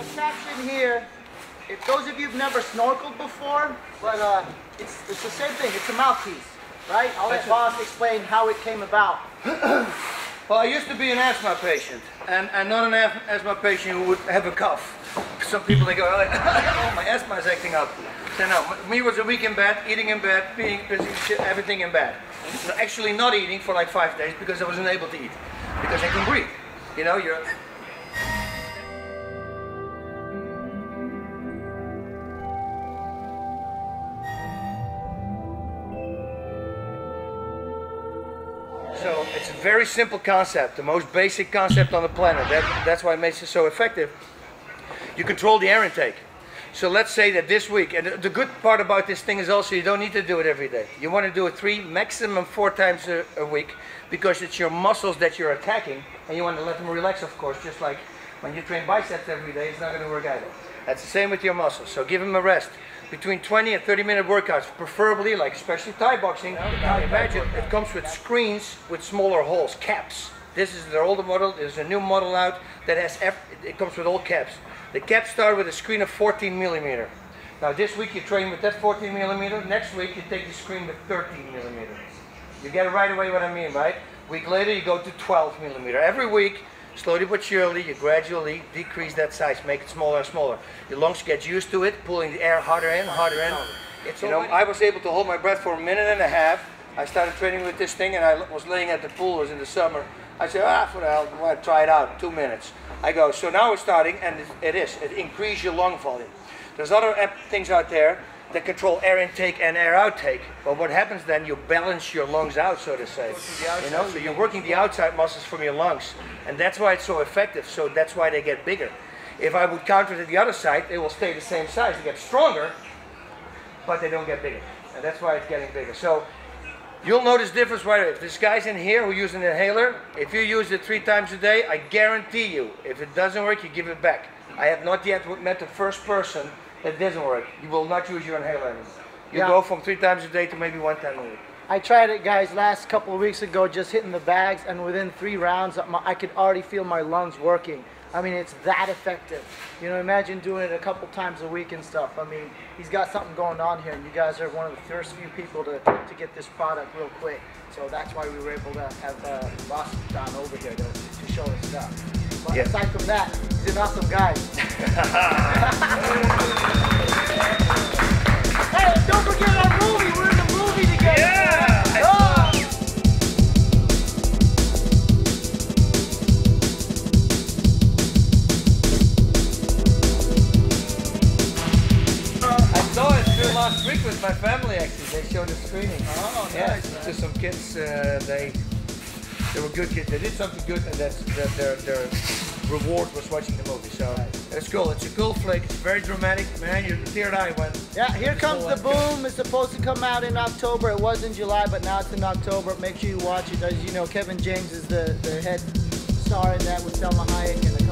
contraption here, if those of you who've never snorkeled before, but it's the same thing. It's a mouthpiece, right? I'll let Bas explain how it came about. Well, I used to be an asthma patient, and not an asthma patient who would have a cough. Some people, they go, oh, my asthma is acting up. So no, me was a week in bed, eating in bed, being busy, everything in bed. So actually not eating for like 5 days because I wasn't able to eat. Because I couldn't breathe. You know, you're... So it's a very simple concept, the most basic concept on the planet. That's why it makes it so effective. You control the air intake. So let's say that this week, and the good part about this thing is also you don't need to do it every day. You want to do it 3, maximum 4 times a week, because it's your muscles that you're attacking, and you want to let them relax, of course, just like when you train biceps every day, it's not going to work either. That's the same with your muscles, so give them a rest. Between 20 and 30-minute workouts, preferably, like especially Thai boxing. Now imagine, it comes with screens with smaller holes, caps. This is the older model, there's a new model out that has, it comes with all caps. The caps start with a screen of 14 millimeter. Now this week you train with that 14 millimeter, next week you take the screen with 13 millimeter. You get it right away what I mean, right? Week later you go to 12 millimeter. Every week, slowly but surely, you gradually decrease that size, make it smaller and smaller. Your lungs get used to it, pulling the air harder in, harder in. You know, I was able to hold my breath for 1.5 minutes. I started training with this thing and I was laying at the pool, it was in the summer. I said, for the hell, I want to try it out, 2 minutes. I go, so now we're starting, and it increases your lung volume. There's other things out there that control air intake and air outtake, but what happens then, you balance your lungs out, so to say. You know, so you're working the outside muscles from your lungs, and that's why it's so effective, so that's why they get bigger. If I would counter to the other side, they will stay the same size. They get stronger, but they don't get bigger, and that's why it's getting bigger. So you'll notice difference right away. If this guy's in here who uses an inhaler, if you use it 3 times a day, I guarantee you, if it doesn't work, you give it back. I have not yet met the first person that doesn't work. You will not use your inhaler anymore. You go from 3 times a day to maybe 1 time a week. I tried it, guys, last couple of weeks ago, just hitting the bags, and within 3 rounds, I could already feel my lungs working. I mean, it's that effective. You know, imagine doing it a couple times a week and stuff. I mean, he's got something going on here, and you guys are one of the first few people to get this product real quick. So that's why we were able to have Bas Rutten over here to show us stuff. But aside from that, he's an awesome guy. Hey, don't forget our movie. We're in the movie together. Yeah. Last week with my family, actually, they showed a screening. Oh, nice. Yeah, to some kids, they were good kids. They did something good, and their reward was watching the movie. So it's cool. It's a cool flick. It's very dramatic. Man, your tear eye went. Yeah, here comes the boom. It's supposed to come out in October. It was in July, but now it's in October. Make sure you watch it. As you know, Kevin James is the head star in that with Selma Hayek and